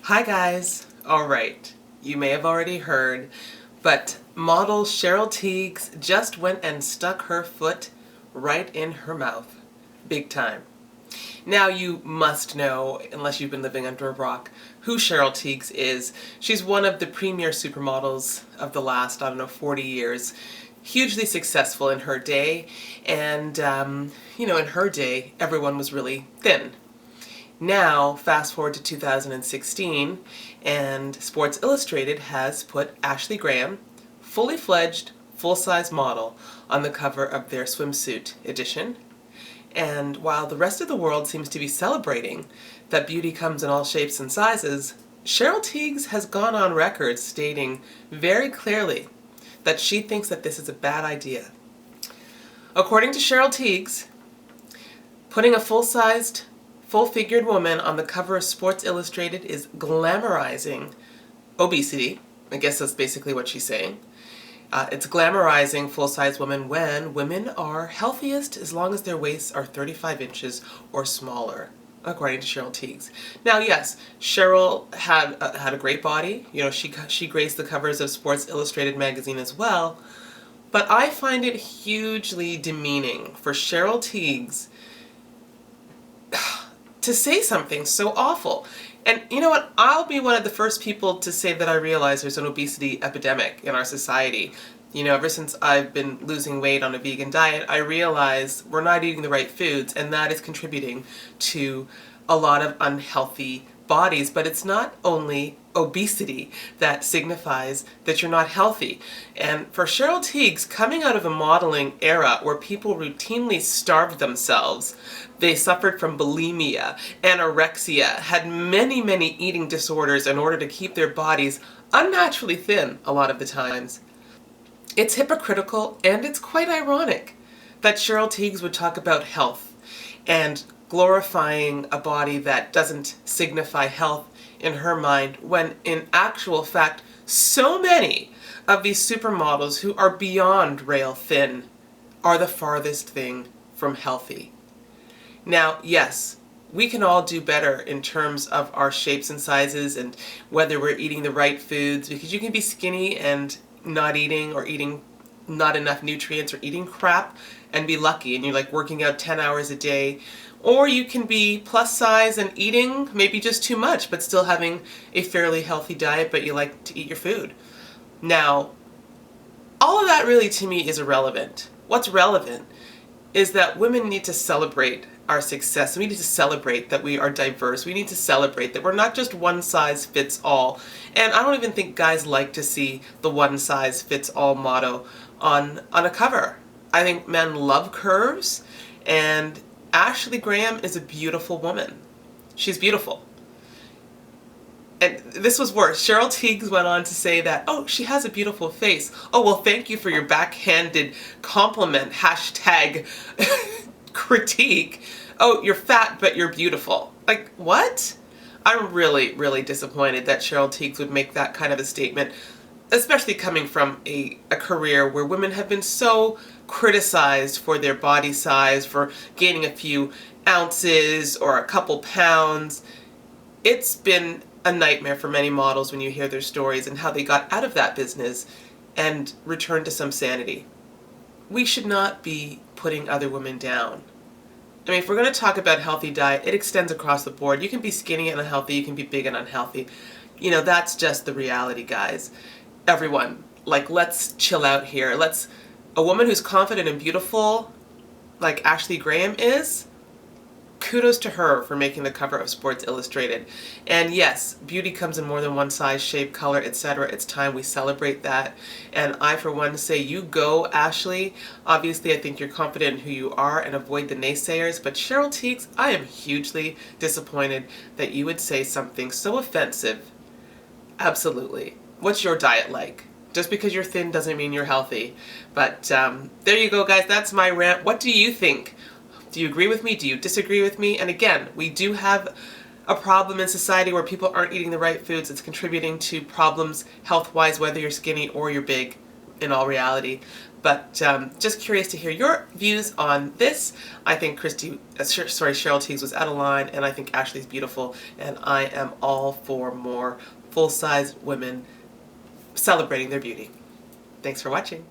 Hi guys! Alright, you may have already heard, but model Cheryl Tiegs just went and stuck her foot right in her mouth. Big time. Now you must know, unless you've been living under a rock, who Cheryl Tiegs is. She's one of the premier supermodels of the last, 40 years. Hugely successful in her day, and in her day, everyone was really thin. Now, fast forward to 2016, and Sports Illustrated has put Ashley Graham, fully fledged, full-size model, on the cover of their swimsuit edition. And while the rest of the world seems to be celebrating that beauty comes in all shapes and sizes, Cheryl Tiegs has gone on record stating very clearly that she thinks that this is a bad idea. According to Cheryl Tiegs, putting a full-sized, full-figured woman on the cover of Sports Illustrated is glamorizing obesity. I guess that's basically what she's saying. It's glamorizing full-size women when women are healthiest as long as their waists are 35 inches or smaller, according to Cheryl Tiegs. Now, yes, Cheryl had a great body. You know, she graced the covers of Sports Illustrated magazine as well. But I find it hugely demeaning for Cheryl Tiegs to say something so awful. And you know what? I'll be one of the first people to say that I realize there's an obesity epidemic in our society. You know, ever since I've been losing weight on a vegan diet, I realize we're not eating the right foods, and that is contributing to a lot of unhealthy bodies. But it's not only obesity that signifies that you're not healthy. And for Cheryl Tiegs, coming out of a modeling era where people routinely starved themselves, they suffered from bulimia, anorexia, had many eating disorders in order to keep their bodies unnaturally thin a lot of the times. It's hypocritical and it's quite ironic that Cheryl Tiegs would talk about health and glorifying a body that doesn't signify health in her mind, when in actual fact so many of these supermodels who are beyond rail thin are the farthest thing from healthy. Now, yes, we can all do better in terms of our shapes and sizes and whether we're eating the right foods, because you can be skinny and not eating, or eating not enough nutrients, or eating crap and be lucky and you're like working out 10 hours a day. Or you can be plus size and eating maybe just too much, but still having a fairly healthy diet, but you like to eat your food. Now, all of that really to me is irrelevant. What's relevant is that women need to celebrate our success. We need to celebrate that we are diverse. We need to celebrate that we're not just one size fits all. And I don't even think guys like to see the one size fits all motto on a cover. I think men love curves, and Ashley Graham is a beautiful woman. She's beautiful. And this was worse. Cheryl Tiegs went on to say that, oh, she has a beautiful face. Oh, well, thank you for your backhanded compliment, hashtag critique. Oh, you're fat, but you're beautiful. Like, what? I'm really disappointed that Cheryl Tiegs would make that kind of a statement, especially coming from a career where women have been so criticized for their body size, for gaining a few ounces or a couple pounds. It's been a nightmare for many models when you hear their stories and how they got out of that business and returned to some sanity. We should not be putting other women down. I mean, if we're going to talk about healthy diet, it extends across the board. You can be skinny and unhealthy, you can be big and unhealthy. You know, that's just the reality, guys. Everyone, like, let's chill out here. A woman who's confident and beautiful, like Ashley Graham is, kudos to her for making the cover of Sports Illustrated. And yes, beauty comes in more than one size, shape, color, etc. It's time we celebrate that. And I, for one, say you go, Ashley. Obviously, I think you're confident in who you are, and avoid the naysayers. But Cheryl Tiegs, I am hugely disappointed that you would say something so offensive. Absolutely. What's your diet like? Just because you're thin doesn't mean you're healthy. But there you go, guys. That's my rant. What do you think? Do you agree with me? Do you disagree with me? And again, we do have a problem in society where people aren't eating the right foods. It's contributing to problems health-wise, whether you're skinny or you're big. in all reality. But just curious to hear your views on this. I think Cheryl Tiegs was out of line, and I think Ashley's beautiful, and I am all for more full-size women celebrating their beauty. Thanks for watching.